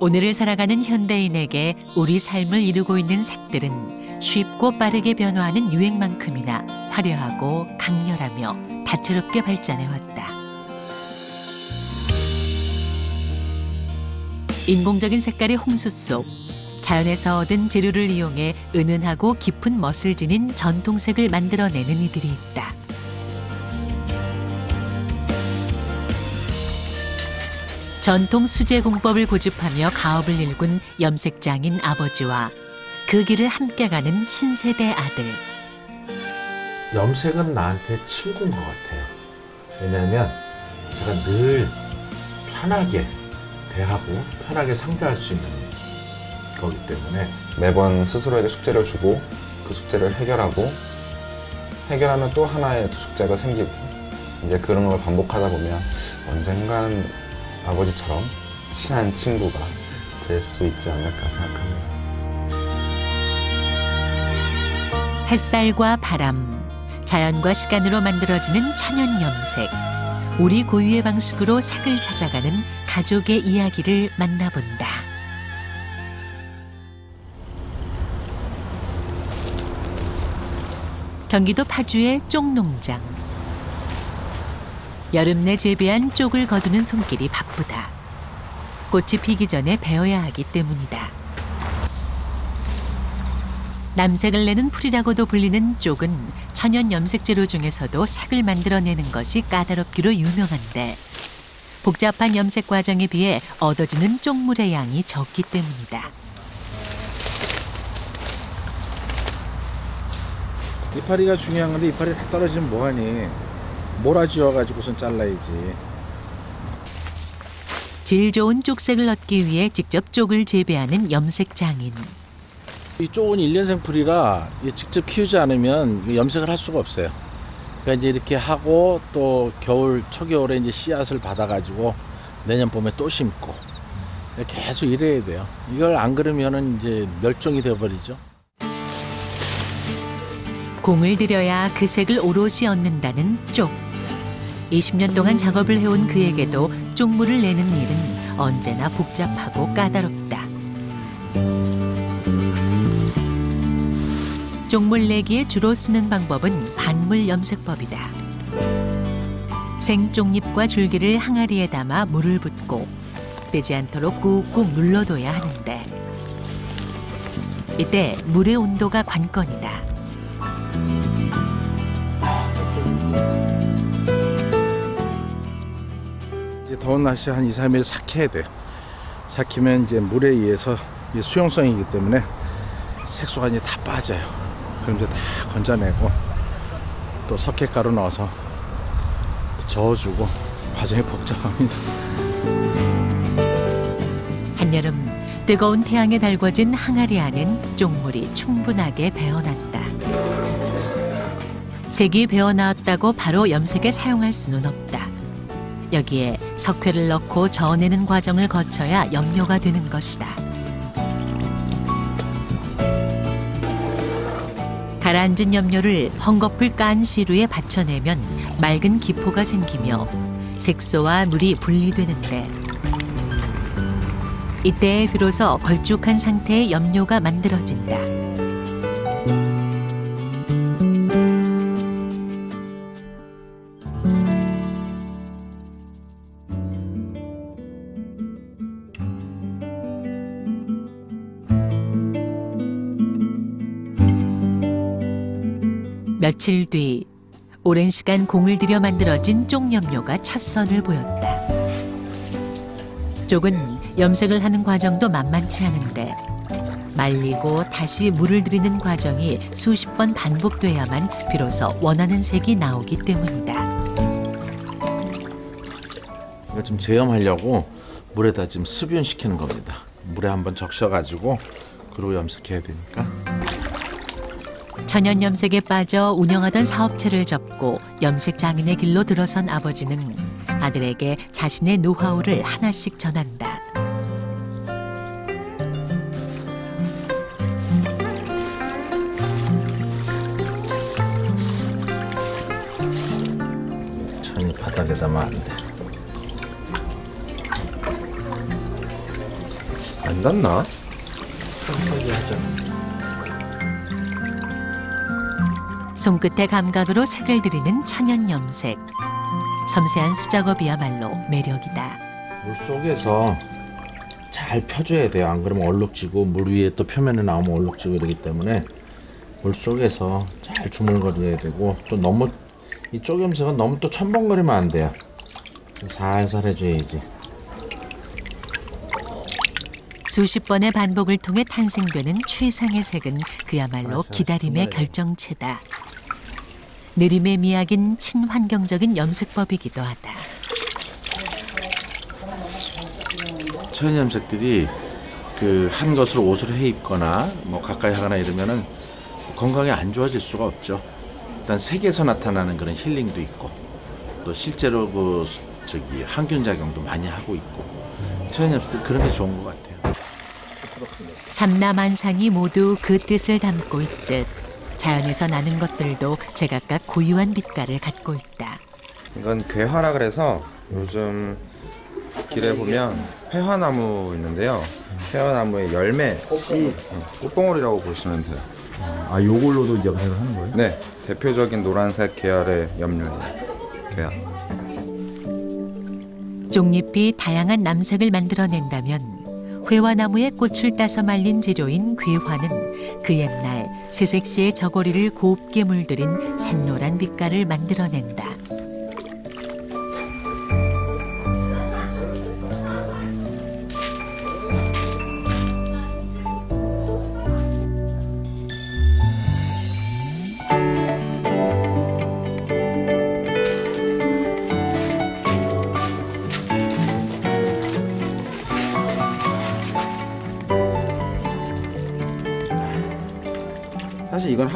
오늘을 살아가는 현대인에게 우리 삶을 이루고 있는 색들은 쉽고 빠르게 변화하는 유행만큼이나 화려하고 강렬하며 다채롭게 발전해왔다. 인공적인 색깔의 홍수 속 자연에서 얻은 재료를 이용해 은은하고 깊은 멋을 지닌 전통색을 만들어내는 이들이 있다. 전통 수제 공법을 고집하며 가업을 일군 염색장인 아버지와 그 길을 함께 가는 신세대 아들. 염색은 나한테 친구인 것 같아요. 왜냐하면 제가 늘 편하게 대하고 편하게 상대할 수 있는 거기 때문에 매번 스스로에게 숙제를 주고 그 숙제를 해결하면 또 하나의 숙제가 생기고 이제 그런 걸 반복하다 보면 언젠간 아버지처럼 친한 친구가 될 수 있지 않을까 생각합니다. 햇살과 바람, 자연과 시간으로 만들어지는 천연 염색. 우리 고유의 방식으로 색을 찾아가는 가족의 이야기를 만나본다. 경기도 파주의 쪽농장. 여름 내 재배한 쪽을 거두는 손길이 바쁘다. 꽃이 피기 전에 베어야 하기 때문이다. 남색을 내는 풀이라고도 불리는 쪽은 천연 염색재료 중에서도 색을 만들어내는 것이 까다롭기로 유명한데 복잡한 염색 과정에 비해 얻어지는 쪽물의 양이 적기 때문이다. 이파리가 중요한 건데 이파리 다 떨어지면 뭐하니? 몰아쥐어가지고선 잘라야지. 질 좋은 쪽색을 얻기 위해 직접 쪽을 재배하는 염색 장인. 이 쪽은 1년생 풀이라 직접 키우지 않으면 염색을 할 수가 없어요. 그러니까 이제 이렇게 하고 또 초겨울에 이제 씨앗을 받아가지고 내년 봄에 또 심고 계속 이래야 돼요. 이걸 안 그러면은 이제 멸종이 되어버리죠. 공을 들여야 그 색을 오롯이 얻는다는 쪽. 20년 동안 작업을 해온 그에게도 쪽물을 내는 일은 언제나 복잡하고 까다롭다. 쪽물 내기에 주로 쓰는 방법은 반물 염색법이다. 생쪽잎과 줄기를 항아리에 담아 물을 붓고 뜨지 않도록 꾹꾹 눌러둬야 하는데 이때 물의 온도가 관건이다. 이제 더운 날씨 한 2, 3일 삭혀야 돼요. 삭히면 이제 물에 의해서 수용성이기 때문에 색소가 이제 다 빠져요. 그럼 이제 다 건져내고 또 석회가루 넣어서 저어주고 과정이 복잡합니다. 한여름 뜨거운 태양에 달궈진 항아리 안엔 쪽물이 충분하게 배어났다. 색이 배어나왔다고 바로 염색에 사용할 수는 없다. 여기에 석회를 넣고 저어내는 과정을 거쳐야 염료가 되는 것이다. 가라앉은 염료를 헝겊을 깐 시루에 받쳐내면 맑은 기포가 생기며 색소와 물이 분리되는데 이때 비로소 걸쭉한 상태의 염료가 만들어진다. 며칠 뒤 오랜 시간 공을 들여 만들어진 쪽염료가 첫 선을 보였다. 쪽은 염색을 하는 과정도 만만치 않은데 말리고 다시 물을 들이는 과정이 수십 번 반복돼야만 비로소 원하는 색이 나오기 때문이다. 이걸 좀 제염하려고 물에다 지금 습윤시키는 겁니다. 물에 한번 적셔가지고 그리고 염색해야 되니까. 천연 염색에 빠져 운영하던 사업체를 접고 염색 장인의 길로 들어선 아버지는 아들에게 자신의 노하우를 하나씩 전한다. 천이 바닥에다 놔야 안 돼. 안 닿나? 천천히 하자. 손끝의 감각으로 색을 들이는 천연 염색. 섬세한 수작업이야말로 매력이다. 물 속에서 잘 펴줘야 돼요. 안 그러면 얼룩지고 물 위에 또 표면에 나오면 얼룩지고 이러기 때문에 물 속에서 잘 주물거려야 되고 또 너무 이 쪽염색은 너무 또 첨벙거리면 안 돼요. 살살 해줘야지. 수십 번의 반복을 통해 탄생되는 최상의 색은 그야말로 맞아, 기다림의 정말이에요. 결정체다. 느림의 미학인 친환경적인 염색법이기도 하다. 천연염색들이 그 한 것으로 옷을 해 입거나 뭐 가까이 하거나 이러면은 건강이 안 좋아질 수가 없죠. 일단 색에서 나타나는 그런 힐링도 있고 또 실제로 그 저기 항균 작용도 많이 하고 있고 천연염색들 그런 게 좋은 것 같아요. 삼라만상이 모두 그 뜻을 담고 있듯 자연에서 나는 것들도 제각각 고유한 빛깔을 갖고 있다. 이건 괴화라 그래서 요즘 길에 보면 회화나무 있는데요. 회화나무의 열매, 씨, 꽃봉오리라고 보시면 돼요. 아, 요걸로도 염색을 하는 거예요? 네, 대표적인 노란색 계열의 염료예요. 괴화. 쪽잎이 다양한 남색을 만들어낸다면 회화나무의 꽃을 따서 말린 재료인 괴화는 그 옛날 새색시의 저고리를 곱게 물들인 샛노란 빛깔을 만들어낸다. 사실 이건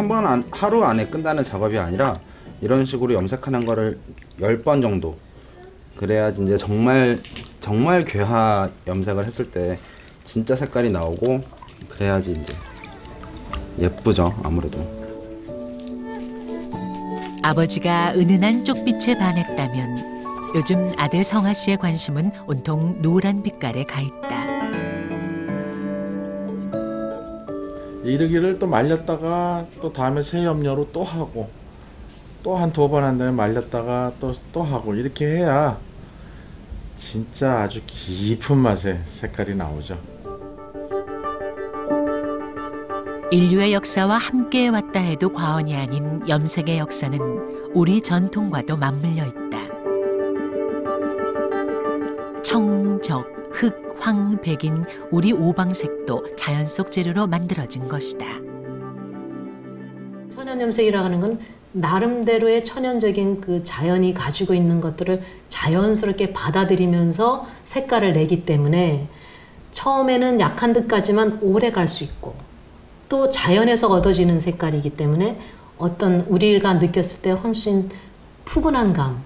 하루 안에 끝나는 작업이 아니라 이런 식으로 염색하는 거를 10번 정도 그래야지 이제 정말 괴화 염색을 했을 때 진짜 색깔이 나오고 그래야지 이제 예쁘죠, 아무래도. 아버지가 은은한 쪽빛에 반했다면 요즘 아들 성하 씨의 관심은 온통 노란 빛깔에 가 있다. 이르기를 또 말렸다가 또 다음에 새 염료로 또 하고 또 한 2번 한 다음에 말렸다가 또 하고 이렇게 해야 진짜 아주 깊은 맛의 색깔이 나오죠. 인류의 역사와 함께 왔다 해도 과언이 아닌 염색의 역사는 우리 전통과도 맞물려 있다. 청, 적, 흑, 황, 백인 우리 오방색도 자연 속 재료로 만들어진 것이다. 천연염색이라고 하는 건 나름대로의 천연적인 그 자연이 가지고 있는 것들을 자연스럽게 받아들이면서 색깔을 내기 때문에 처음에는 약한 듯까지만 오래 갈 수 있고 또 자연에서 얻어지는 색깔이기 때문에 어떤 우리가 느꼈을 때 훨씬 푸근한 감,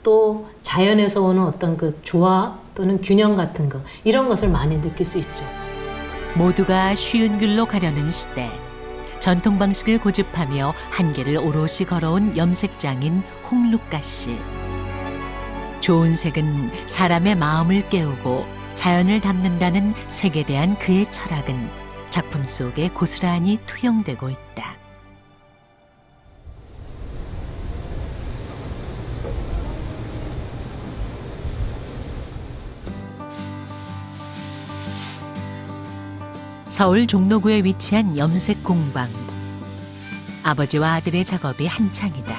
또 자연에서 오는 어떤 그 조화 또는 균형 같은 거 이런 것을 많이 느낄 수 있죠. 모두가 쉬운 길로 가려는 시대. 전통 방식을 고집하며 한계를 오롯이 걸어온 염색장인 홍룩가 씨. 좋은 색은 사람의 마음을 깨우고 자연을 담는다는 색에 대한 그의 철학은 작품 속에 고스란히 투영되고 있다. 서울 종로구에 위치한 염색 공방. 아버지와 아들의 작업이 한창이다.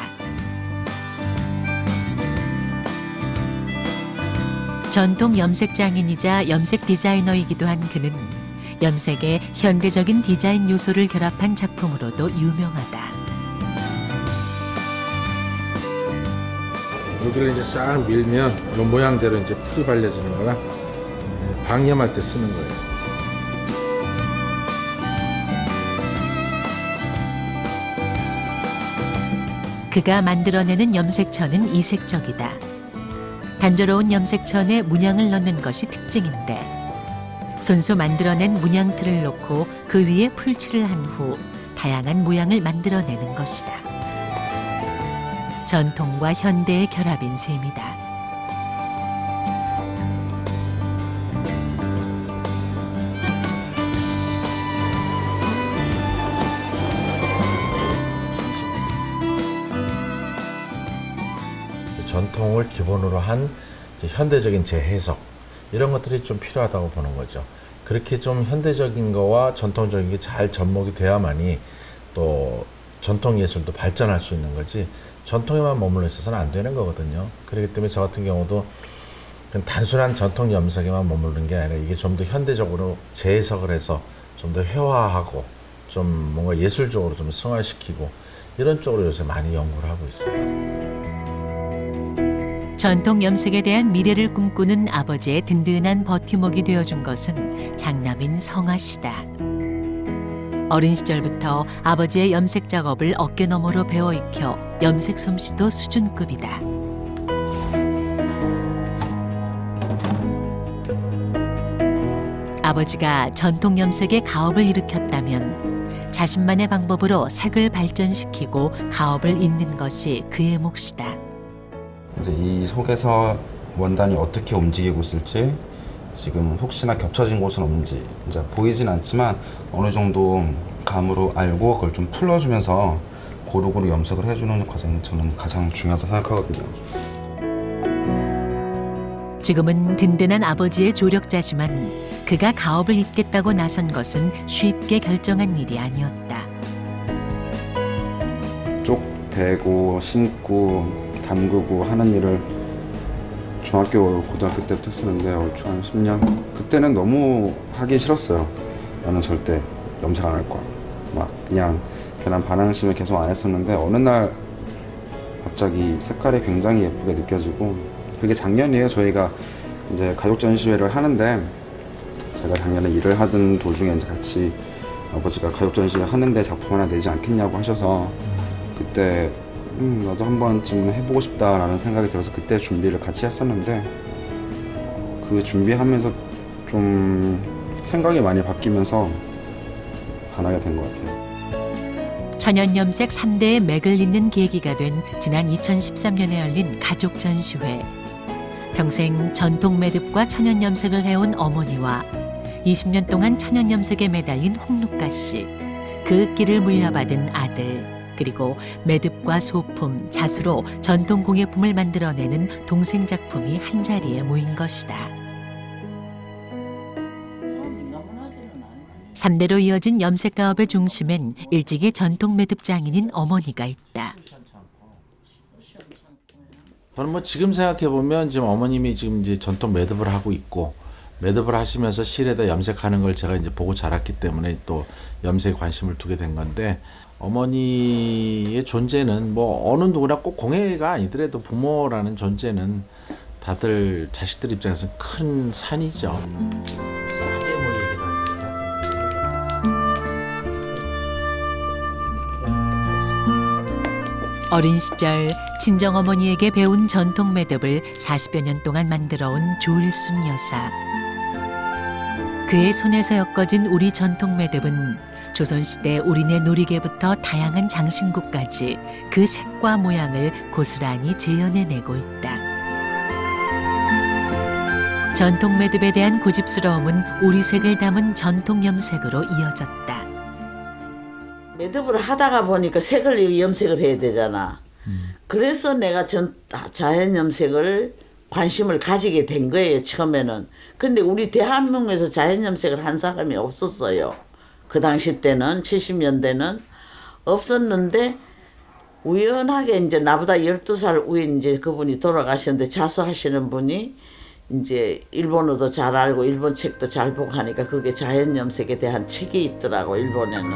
전통 염색 장인이자 염색 디자이너이기도 한 그는 염색에 현대적인 디자인 요소를 결합한 작품으로도 유명하다. 여기를 이제 싹 밀면 이 모양대로 이제 풀이 발려지는 거라 방염할 때 쓰는 거예요. 그가 만들어내는 염색천은 이색적이다. 단조로운 염색천에 문양을 넣는 것이 특징인데 손수 만들어낸 문양틀을 놓고 그 위에 풀칠을 한 후 다양한 모양을 만들어내는 것이다. 전통과 현대의 결합인 셈이다. 전통을 기본으로 한 이제 현대적인 재해석 이런 것들이 좀 필요하다고 보는 거죠. 그렇게 좀 현대적인 거와 전통적인 게 잘 접목이 돼야만이 또 전통 예술도 발전할 수 있는 거지 전통에만 머물러 있어서는 안 되는 거거든요. 그렇기 때문에 저 같은 경우도 그냥 단순한 전통 염색에만 머무르는 게 아니라 이게 좀 더 현대적으로 재해석을 해서 좀 더 회화하고 좀 뭔가 예술적으로 좀 승화시키고 이런 쪽으로 요새 많이 연구를 하고 있어요. 전통 염색에 대한 미래를 꿈꾸는 아버지의 든든한 버팀목이 되어준 것은 장남인 성아 씨다. 어린 시절부터 아버지의 염색 작업을 어깨너머로 배워 익혀 염색 솜씨도 수준급이다. 아버지가 전통 염색의 가업을 일으켰다면 자신만의 방법으로 색을 발전시키고 가업을 잇는 것이 그의 몫이다. 이제 이 속에서 원단이 어떻게 움직이고 있을지 지금 혹시나 겹쳐진 곳은 없는지 이제 보이진 않지만 어느 정도 감으로 알고 그걸 좀 풀어주면서 고루고루 염색을 해주는 과정이 저는 가장 중요하다고 생각하거든요. 지금은 든든한 아버지의 조력자지만 그가 가업을 잇겠다고 나선 것은 쉽게 결정한 일이 아니었다. 쪽 베고 심고 담그고 하는 일을 중학교, 고등학교 때부터 했었는데 얼추 한 10년? 그때는 너무 하기 싫었어요. 나는 절대 염색 안 할 거야. 막 그냥 괜한 반항심을 계속 안 했었는데 어느 날 갑자기 색깔이 굉장히 예쁘게 느껴지고 그게 작년이에요. 저희가 이제 가족 전시회를 하는데 제가 작년에 일을 하던 도중에 이제 같이 아버지가 가족 전시회 하는데 작품 하나 내지 않겠냐고 하셔서 그때 나도 한 번쯤 해보고 싶다라는 생각이 들어서 그때 준비를 같이 했었는데 그 준비하면서 좀 생각이 많이 바뀌면서 반하게 된 것 같아요. 천연염색 3대의 맥을 잇는 계기가 된 지난 2013년에 열린 가족 전시회. 평생 전통 매듭과 천연염색을 해온 어머니와 20년 동안 천연염색에 매달린 홍록가 씨, 그 길을 물려받은 아들, 그리고 매듭과 소품, 자수로 전통 공예품을 만들어내는 동생 작품이 한자리에 모인 것이다. 3대로 이어진 염색 가업의 중심엔 일찍이 전통 매듭 장인인 어머니가 있다. 저는 뭐 지금 생각해 보면 지금 어머님이 지금 이제 전통 매듭을 하고 있고 매듭을 하시면서 실에다 염색하는 걸 제가 이제 보고 자랐기 때문에 또 염색에 관심을 두게 된 건데 어머니의 존재는 뭐 어느 누구나 꼭 공예가 아니더라도 부모라는 존재는 다들 자식들 입장에서 큰 산이죠. 싸게 뭐 얘기를 어린 시절 친정어머니에게 배운 전통 매듭을 40여 년 동안 만들어온 조일순 여사. 그의 손에서 엮어진 우리 전통 매듭은 조선시대 우리네 놀이개부터 다양한 장신구까지 그 색과 모양을 고스란히 재현해내고 있다. 전통 매듭에 대한 고집스러움은 우리색을 담은 전통 염색으로 이어졌다. 매듭을 하다가 보니까 색을 염색을 해야 되잖아. 그래서 내가 자연 염색을 관심을 가지게 된 거예요, 처음에는. 근데 우리 대한민국에서 자연 염색을 한 사람이 없었어요. 그 당시 때는 70년대는 없었는데 우연하게 이제 나보다 12살 위에 이제 그분이 돌아가셨는데 자수하시는 분이 이제 일본어도 잘 알고 일본 책도 잘 보고 하니까 그게 자연 염색에 대한 책이 있더라고, 일본에는.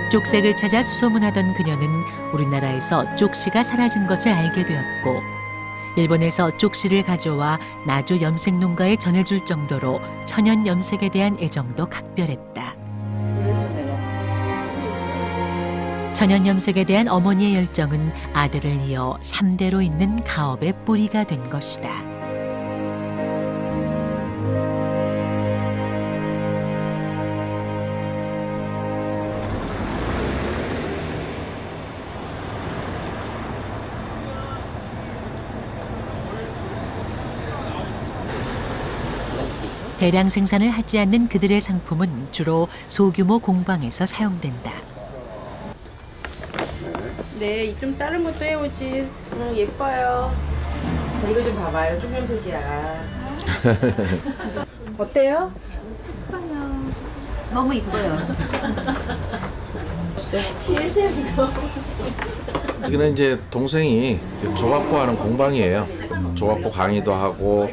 쪽색을 찾아 수소문하던 그녀는 우리나라에서 쪽씨가 사라진 것을 알게 되었고 일본에서 쪽씨를 가져와 나주 염색 농가에 전해줄 정도로 천연 염색에 대한 애정도 각별했다. 천연 염색에 대한 어머니의 열정은 아들을 이어 3대로 잇는 가업의 뿌리가 된 것이다. 대량 생산을 하지 않는 그들의 상품은 주로 소규모 공방에서 사용된다. 네, 좀 다른 것도 해오지. 예뻐요. 이거 좀 봐봐요. 쭈명색이야. 어때요? 너무 이뻐요. 여기는 이제 동생이 조각보하는 공방이에요. 조각보 강의도 하고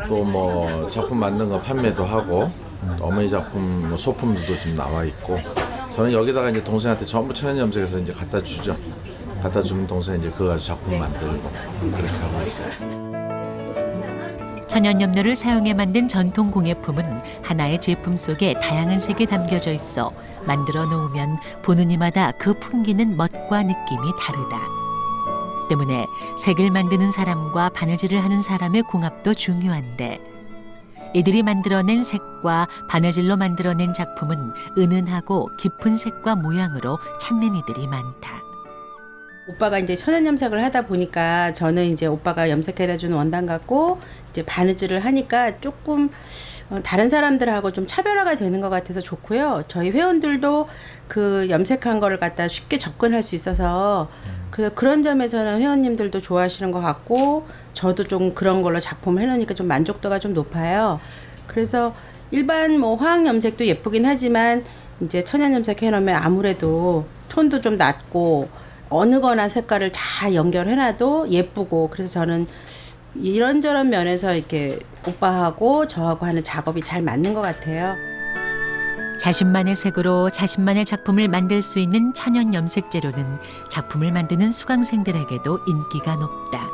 또 뭐 작품 만든 거 판매도 하고 또 어머니 작품 뭐 소품들도 좀 나와 있고 저는 여기다가 이제 동생한테 전부 천연염색해서 이제 갖다 주죠. 갖다 주면 동생이 이제 그거 가지고 작품 만들고 그렇게 하고 있어요. 천연염료를 사용해 만든 전통 공예품은 하나의 제품 속에 다양한 색이 담겨져 있어 만들어 놓으면 보는 이마다 그 풍기는 멋과 느낌이 다르다. 때문에 색을 만드는 사람과 바느질을 하는 사람의 궁합도 중요한데 이들이 만들어낸 색과 바느질로 만들어낸 작품은 은은하고 깊은 색과 모양으로 찾는 이들이 많다. 오빠가 이제 천연염색을 하다 보니까 저는 이제 오빠가 염색해다 주는 원단 갖고 이제 바느질을 하니까 조금 다른 사람들하고 좀 차별화가 되는 것 같아서 좋고요. 저희 회원들도 그 염색한 거를 갖다 쉽게 접근할 수 있어서 그래서 그런 점에서는 회원님들도 좋아하시는 것 같고 저도 좀 그런 걸로 작품을 해놓으니까 좀 만족도가 좀 높아요. 그래서 일반 뭐 화학 염색도 예쁘긴 하지만 이제 천연 염색 해놓으면 아무래도 톤도 좀 낮고 어느 거나 색깔을 다 연결해놔도 예쁘고 그래서 저는 이런저런 면에서 이렇게 오빠하고 저하고 하는 작업이 잘 맞는 것 같아요. 자신만의 색으로 자신만의 작품을 만들 수 있는 천연 염색 재료는 작품을 만드는 수강생들에게도 인기가 높다.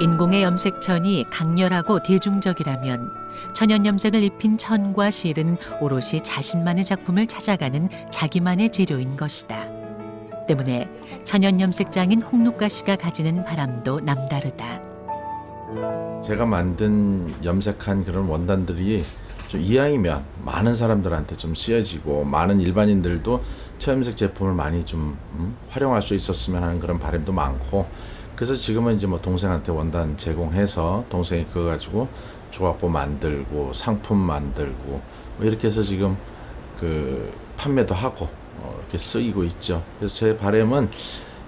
인공의 염색천이 강렬하고 대중적이라면 천연 염색을 입힌 천과 실은 오롯이 자신만의 작품을 찾아가는 자기만의 재료인 것이다. 때문에 천연 염색장인 홍루카 씨가 가지는 바람도 남다르다. 제가 만든 염색한 그런 원단들이 좀 이왕이면 많은 사람들한테 좀 쓰여지고 많은 일반인들도 천연염색 제품을 많이 좀 활용할 수 있었으면 하는 그런 바람도 많고 그래서 지금은 이제 뭐 동생한테 원단 제공해서 동생이 그거 가지고 조각보 만들고 상품 만들고 뭐 이렇게 해서 지금 그 판매도 하고 이렇게 쓰이고 있죠. 그래서 제 바람은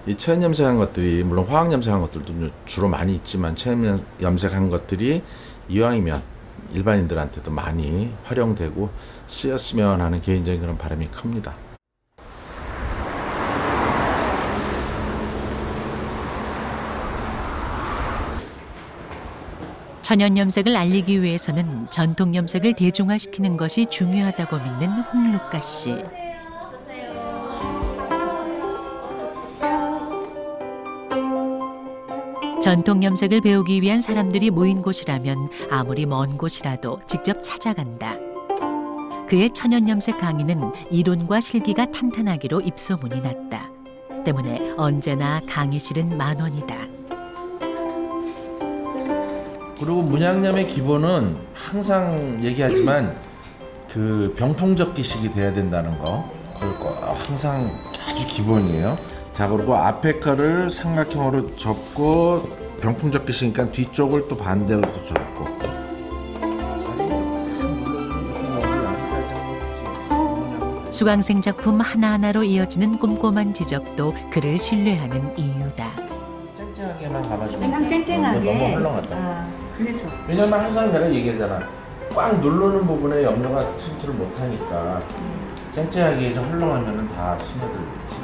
이 천연 염색한 것들이 물론 화학 염색한 것들도 주로 많이 있지만 천연 염색한 것들이 이왕이면 일반인들한테도 많이 활용되고 쓰였으면 하는 개인적인 그런 바람이 큽니다. 천연 염색을 알리기 위해서는 전통 염색을 대중화시키는 것이 중요하다고 믿는 홍루카 씨. 전통 염색을 배우기 위한 사람들이 모인 곳이라면 아무리 먼 곳이라도 직접 찾아간다. 그의 천연 염색 강의는 이론과 실기가 탄탄하기로 입소문이 났다. 때문에 언제나 강의실은 만원이다. 그리고 문양염의 기본은 항상 얘기하지만 그 병풍접기식이 돼야 된다는 거 그거 항상 아주 기본이에요. 자 그리고 앞에 거를 삼각형으로 접고 병풍접기식이니까 뒤쪽을 또 반대로 또 접고 수강생 작품 하나하나로 이어지는 꼼꼼한 지적도 그를 신뢰하는 이유다. 쨍쨍하게만 감아주면 가장 쨍쨍하게. 너무 헐렁하다. 그래서 왜냐면 항상 내가 얘기하잖아. 꽉 누르는 부분에 염료가 침투를 못하니까 쨍쨍하게 해서 헐렁하면 다 스며들겠지.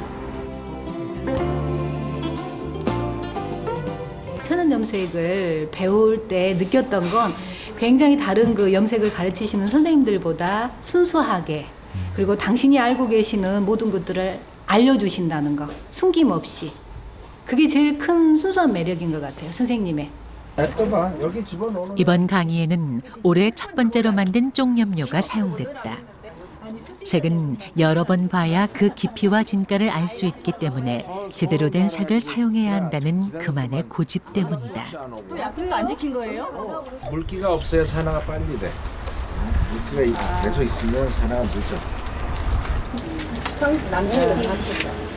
천연 염색을 배울 때 느꼈던 건 굉장히 다른 그 염색을 가르치시는 선생님들보다 순수하게 그리고 당신이 알고 계시는 모든 것들을 알려주신다는 거 숨김없이 그게 제일 큰 순수한 매력인 것 같아요 선생님의. 여기 집어넣는 이번 강의에는 올해 첫 번째로 만든 쪽염료가 사용됐다. 색은 여러 번 봐야 그 깊이와 진가를 알 수 있기 때문에 제대로 된 색을 사용해야 한다는 그만의 고집 때문이다. 약속도 안 지킨 거예요? 물기가 없어야 산화가 빨리 돼. 물기가 계속 있으면 산화가 늦어.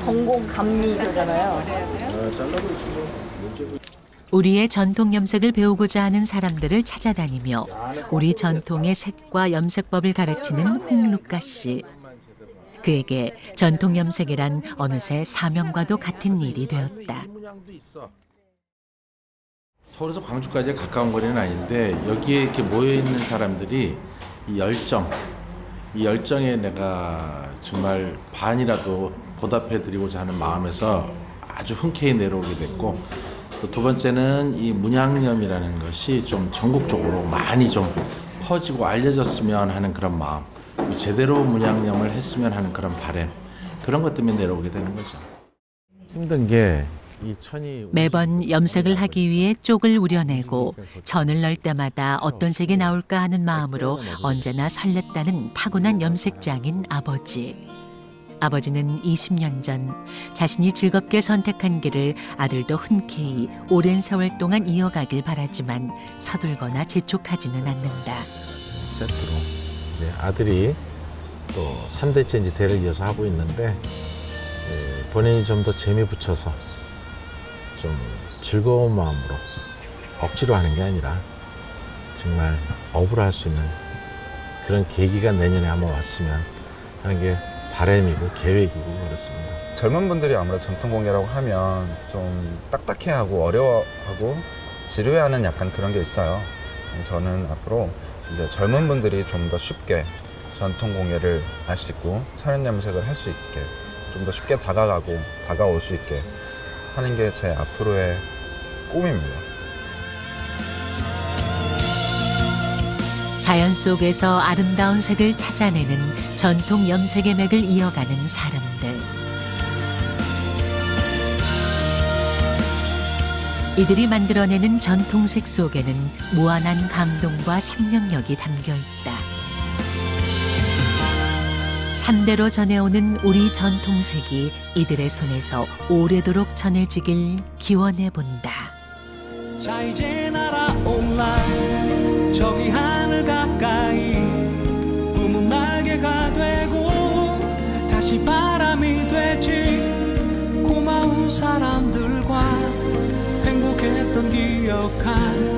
건공 감리잖아요. 우리의 전통 염색을 배우고자 하는 사람들을 찾아다니며 우리 전통의 색과 염색법을 가르치는 홍루카 씨. 그에게 전통 염색이란 어느새 사명과도 같은 일이 되었다. 서울에서 광주까지 가까운 거리는 아닌데 여기에 이렇게 모여 있는 사람들이 이 열정에 내가 정말 반이라도 보답해드리고자 하는 마음에서 아주 흔쾌히 내려오게 됐고, 또 두 번째는 이 문양염이라는 것이 좀 전국적으로 많이 좀 퍼지고 알려졌으면 하는 그런 마음, 제대로 문양염을 했으면 하는 그런 바람, 그런 것 때문에 내려오게 되는 거죠. 힘든 게 이 천이 매번 염색을 하기 위해 쪽을 우려내고 천을 넣을 때마다 어떤 색이 나올까 하는 마음으로 언제나 설렜다는 타고난 염색장인 아버지. 아버지는 20년 전 자신이 즐겁게 선택한 길을 아들도 흔쾌히 오랜 세월 동안 이어가길 바라지만 서둘거나 재촉하지는 않는다. 세트로 이제 아들이 또 3대째 이제 대를 이어서 하고 있는데, 본인이 좀 더 재미 붙여서 좀 즐거운 마음으로 억지로 하는 게 아니라 정말 업으로 할 수 있는 그런 계기가 내년에 한번 왔으면 하는 게 바람이고 계획이고 그렇습니다. 젊은 분들이 아무래도 전통공예라고 하면 좀 딱딱해하고 어려워하고 지루해하는 약간 그런 게 있어요. 저는 앞으로 이제 젊은 분들이 좀 더 쉽게 전통공예를 알 수 있고 천연염색을 할 수 있게 좀 더 쉽게 다가올 수 있게 하는 게 제 앞으로의 꿈입니다. 자연 속에서 아름다운 색을 찾아내는 전통 염색의 맥을 이어가는 사람들. 이들이 만들어내는 전통색 속에는 무한한 감동과 생명력이 담겨 있다. 3대로 전해오는 우리 전통색이 이들의 손에서 오래도록 전해지길 기원해 본다. 자 이제 날아올라 저기 하늘 가까이 꿈은 날개가 되고 다시 바람이 되지. 고마운 사람들과 행복했던 기억한